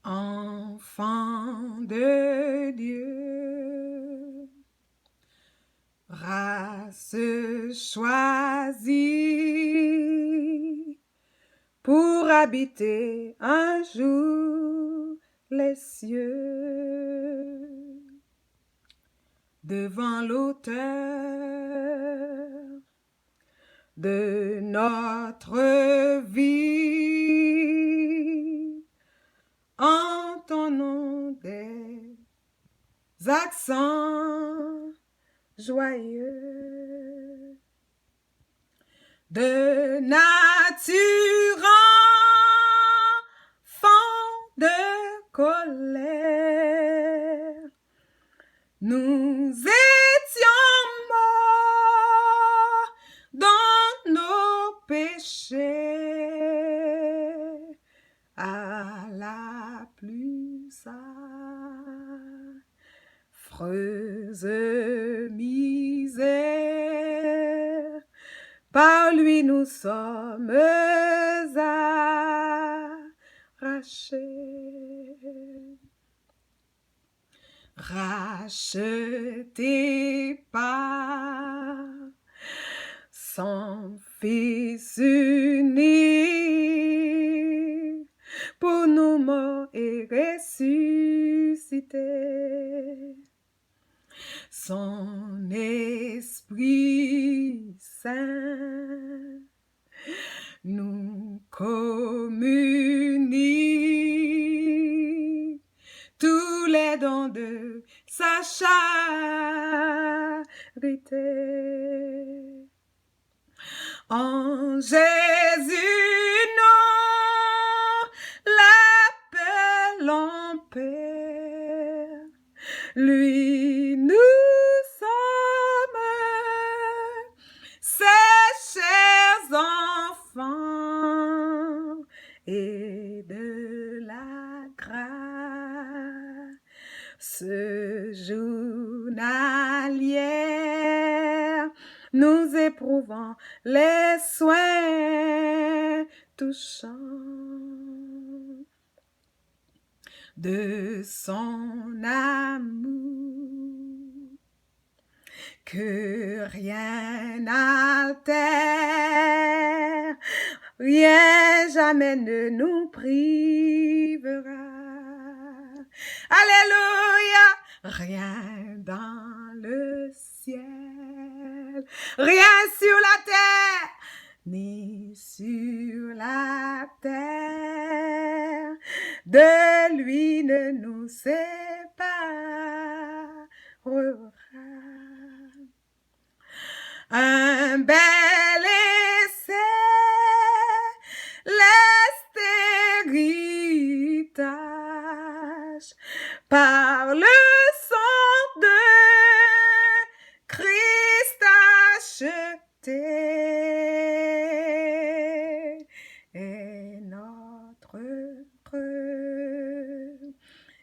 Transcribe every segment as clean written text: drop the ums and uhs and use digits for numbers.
Enfant de Dieu, race choisie pour habiter un jour les cieux. Devant l'auteur de notre vie, entendons des accents joyeux de nature enfant de colère. Nous étions morts dans nos péchés à la plus affreuse misère. Par lui nous sommes arrachés. Rachetés par son Fils unique, pour nous morts et ressuscités. Son Esprit Saint nous communie tous les dons de sa charité. En Jésus, nous l'appelons Père. Lui, nous sommes ses chers enfants et de la grâce journalière, nous éprouvons les soins touchants de son amour, que rien n'altère, rien jamais ne nous privera. Alléluia! Rien dans le ciel, rien sur la terre, ni sur la terre, de lui ne nous séparera. Un bel céleste héritage par le sang de Christ acheté est notre creux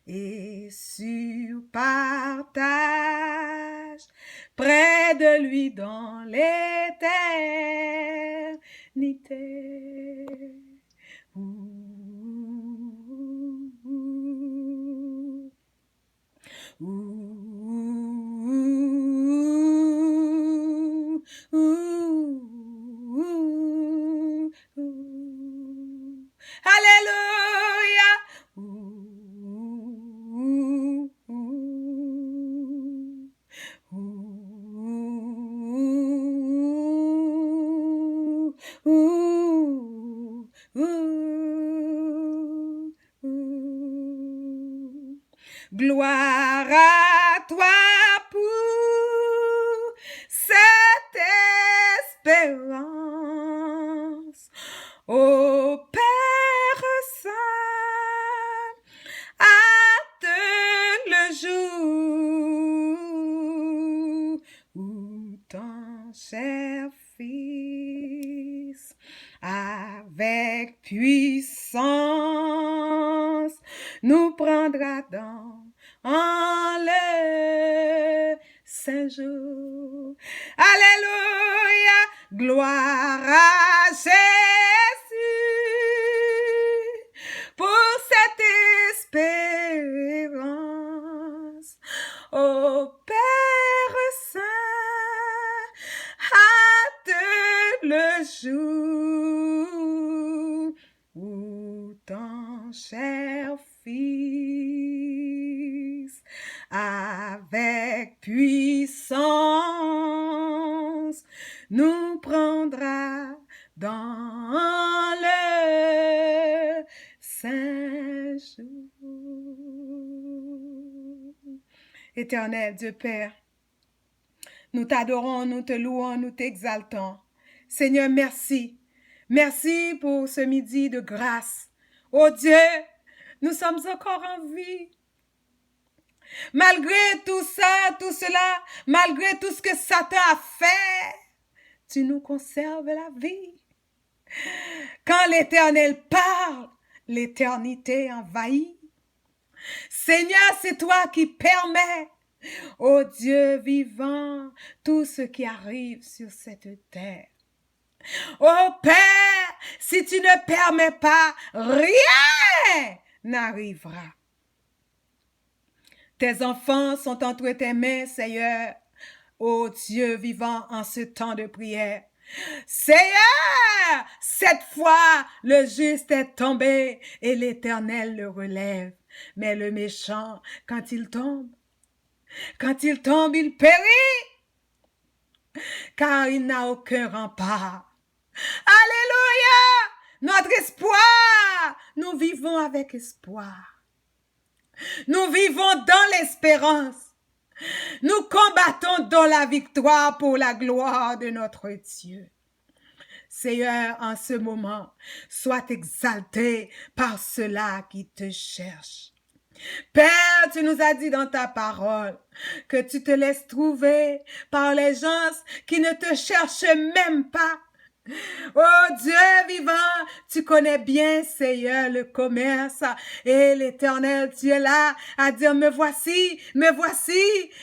et sur partage près de lui dans l'éternité. Alléluia. Gloire à toi pour cette espérance, ô Père Saint, hâte le jour où ton cher Fils avec puissance nous prendra dans le Saint-Jour. Alléluia, gloire à Jésus pour cette cher Fils, avec puissance, nous prendra dans le saint jour. Éternel Dieu Père, nous t'adorons, nous te louons, nous t'exaltons. Seigneur, merci. Merci pour ce midi de grâce. Oh Dieu, nous sommes encore en vie. Malgré tout ça, tout cela, malgré tout ce que Satan a fait, tu nous conserves la vie. Quand l'Éternel parle, l'éternité envahit. Seigneur, c'est toi qui permets, ô Dieu vivant, tout ce qui arrive sur cette terre. Ô Père, si tu ne permets pas, rien n'arrivera. Tes enfants sont entre tes mains, Seigneur, ô Dieu vivant, en ce temps de prière. Seigneur, cette fois, le juste est tombé et l'Éternel le relève. Mais le méchant, quand il tombe, il périt, car il n'a aucun rempart. Alléluia! Notre espoir, nous vivons avec espoir. Nous vivons dans l'espérance. Nous combattons dans la victoire pour la gloire de notre Dieu. Seigneur, en ce moment, sois exalté par ceux-là qui te cherchent. Père, tu nous as dit dans ta parole que tu te laisses trouver par les gens qui ne te cherchent même pas. Oh Dieu vivant, tu connais bien, Seigneur, le commerce et l'Éternel, tu es là à dire me voici,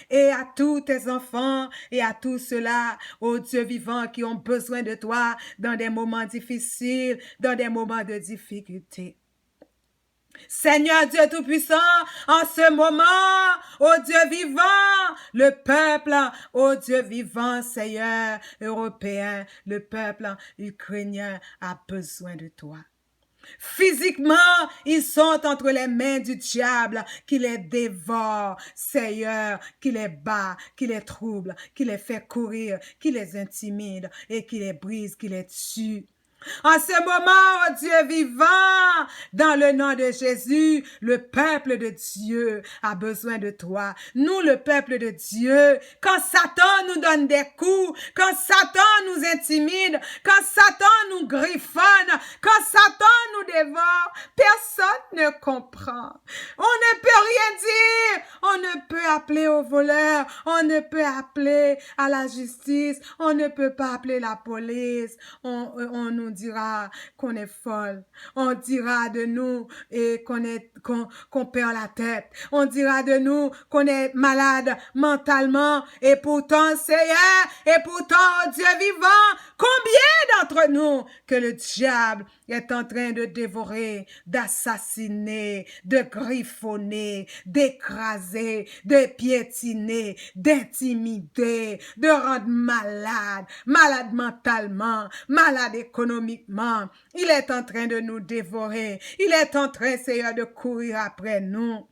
et à tous tes enfants et à tous ceux-là, oh Dieu vivant, qui ont besoin de toi dans des moments difficiles, dans des moments de difficulté. Seigneur Dieu Tout-Puissant, en ce moment, ô Dieu vivant, le peuple, ô Dieu vivant, Seigneur européen, le peuple ukrainien a besoin de toi. Physiquement, ils sont entre les mains du diable qui les dévore, Seigneur, qui les bat, qui les trouble, qui les fait courir, qui les intimide et qui les brise, qui les tue. En ce moment, oh Dieu vivant, dans le nom de Jésus, le peuple de Dieu a besoin de toi. Nous, le peuple de Dieu, quand Satan nous donne des coups, quand Satan nous intimide, quand Satan nous griffonne, quand Satan nous dévore, personne ne comprend. On ne peut rien dire. On ne peut appeler au voleur. On ne peut appeler à la justice. On ne peut pas appeler la police. On nous dira qu'on est folle. On dira de nous et qu'on perd la tête. On dira de nous qu'on est malade mentalement. Et pourtant, Seigneur, et pourtant, oh Dieu vivant, combien d'entre nous que le diable est en train de dévorer, d'assassiner, de griffonner, d'écraser, de piétiner, d'intimider, de rendre malade, malade mentalement, malade économiquement. Il est en train de nous dévorer. Il est en train, Seigneur, de courir après nous.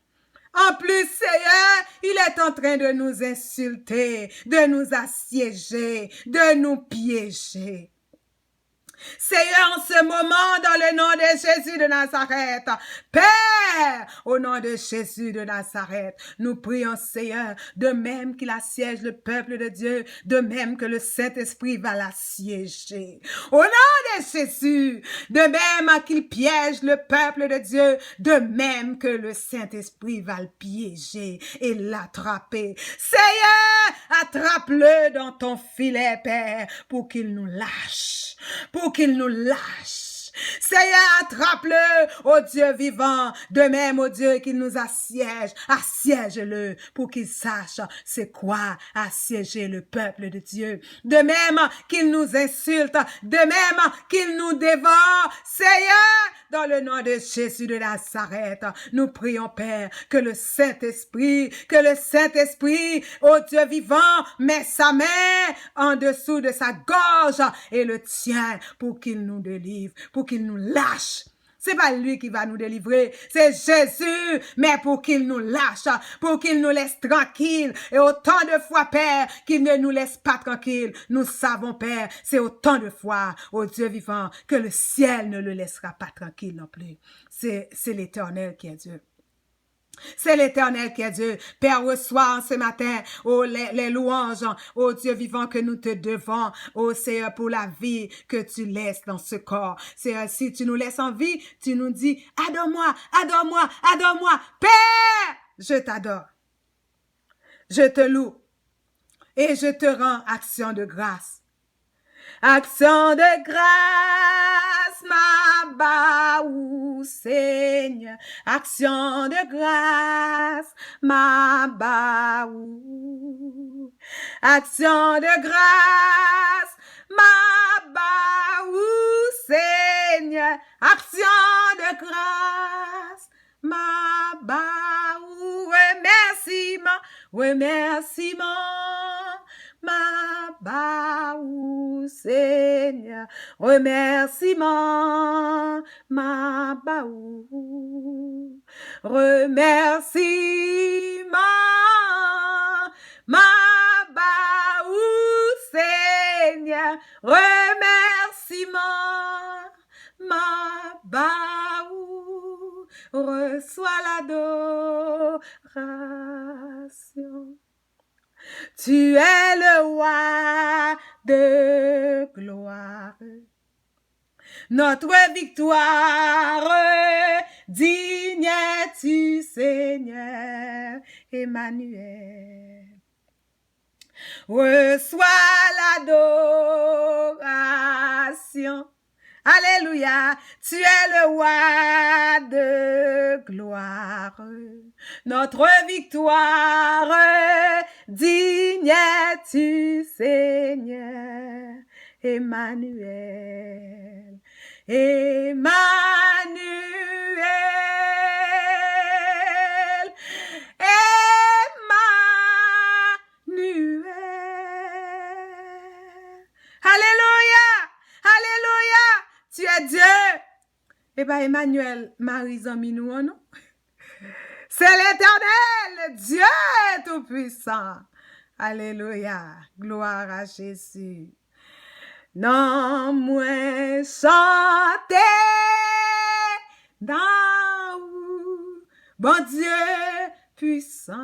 En plus, Seigneur, il est en train de nous insulter, de nous assiéger, de nous piéger. Seigneur, en ce moment, dans le nom de Jésus de Nazareth, Père, au nom de Jésus de Nazareth, nous prions, Seigneur, de même qu'il assiège le peuple de Dieu, de même que le Saint-Esprit va l'assiéger. Au nom de Jésus, de même qu'il piège le peuple de Dieu, de même que le Saint-Esprit va le piéger et l'attraper. Seigneur, attrape-le dans ton filet, Père, pour qu'il nous lâche, pour qu'il nous lâche. Seigneur, attrape-le, ô Dieu vivant, de même, ô Dieu, qu'il nous assiège, assiège-le, pour qu'il sache c'est quoi assiéger le peuple de Dieu. De même qu'il nous insulte, de même qu'il nous dévore, Seigneur, dans le nom de Jésus de Nazareth, nous prions, Père, que le Saint-Esprit, ô Dieu vivant, met sa main en dessous de sa gorge et le tient pour qu'il nous délivre, pour qu'il nous lâche. C'est pas lui qui va nous délivrer, c'est Jésus. Mais pour qu'il nous lâche, pour qu'il nous laisse tranquille. Et autant de fois, Père, qu'il ne nous laisse pas tranquille. Nous savons, Père, c'est autant de fois, ô Dieu vivant, que le ciel ne le laissera pas tranquille non plus. C'est l'Éternel qui est Dieu. C'est l'Éternel qui est Dieu. Père, reçois ce matin, oh, les louanges, oh Dieu vivant que nous te devons, oh Seigneur, pour la vie que tu laisses dans ce corps. Seigneur, si tu nous laisses en vie, tu nous dis, adore-moi, adore-moi, adore-moi. Père, je t'adore. Je te loue et je te rends action de grâce. Action de grâce, ma baou, Seigneur. Action de grâce, ma baou. Action de grâce, ma baou, Seigneur. Action de grâce, ma baou. Remerciement, remerciement. Ma baou, Seigneur, remerciement, ma baou, remerciement, ma baou, Seigneur, remerciement, ma baou, reçois l'adoration. Tu es le roi de gloire. Notre victoire, digne es-tu, Seigneur, Emmanuel. Reçois l'adoration. Alléluia, tu es le roi de gloire. Notre victoire, digne es-tu, Seigneur, Emmanuel. Emmanuel, Emmanuel. Alléluia, alléluia. Tu es Dieu. Eh bien, Emmanuel, Marie Zamino, non? C'est l'Éternel, Dieu Tout-Puissant. Alléluia, gloire à Jésus. Non, moi chanter dans bon Dieu puissant.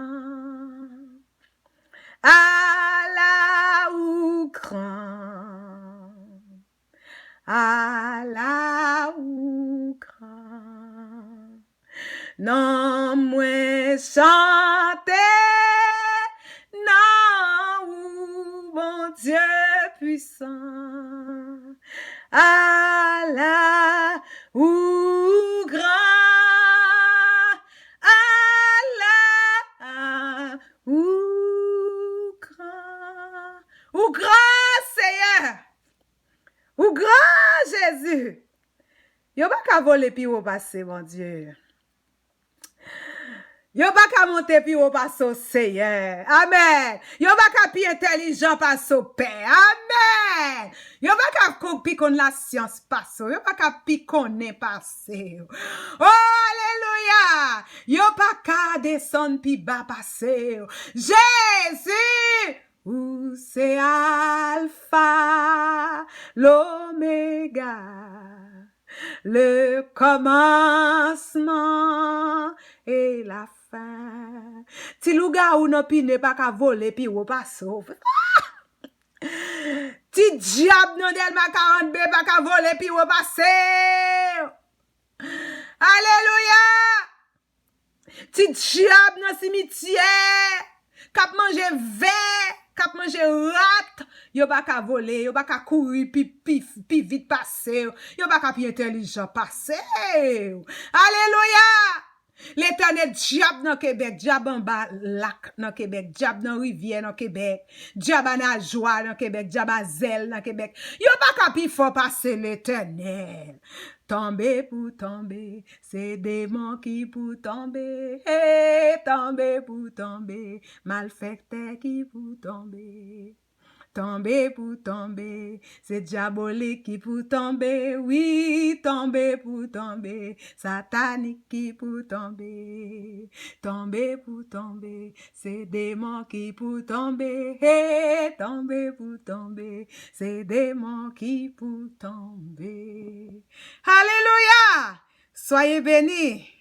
À la ou grand. À la ou grand. Non, moi chanter, non, bon Dieu puissant, à la ou grand, à la ou grand Seigneur, ou grand Jésus. Yo pas qu'à voler puis au passer, mon Dieu. Yo pas qu'à monter puis au passer au Seigneur. Amen. Yo pas qu'à pi intelligent passer au Père. Amen. Yo pas qu'à pi qu'on la science passer. Yo pas qu'à pi connaît passer. Oh, alléluia. Yo pas qu'à descendre puis bas passer. Jésus. Ou c'est Alpha, l'Oméga. Le commencement et la fin. Ti louga ou non pi ne pas qu'à voler pi ou pas sauve. Ti diable non Delma 40B pas qu'à voler pi ou pas sauve. Alléluia. Ti diable non cimetière k'ap manger verre, k'ap manger rat, yo pas qu'à voler, yo pas qu'à courir pi vite passer, yo pas qu'à pi intelligent passer. Alléluia. L'Éternel diable dans Québec, diable en bas lac dans Québec, diable dans rivière dans Québec, diable à joie dans Québec, diable à zèle dans Québec. Yo pas qu'à pi faut passer l'Éternel. Tomber pour tomber, c'est démon qui pour tomber, tomber pour tomber, malfaiteur qui pour tomber. tomber pour tomber, c'est diabolique qui pour tomber, oui, tomber pour tomber, satanique qui pour tomber, tomber pour tomber, c'est démon qui pour tomber, hey, tomber pour tomber, c'est démon qui pour tomber. Alléluia! Soyez bénis.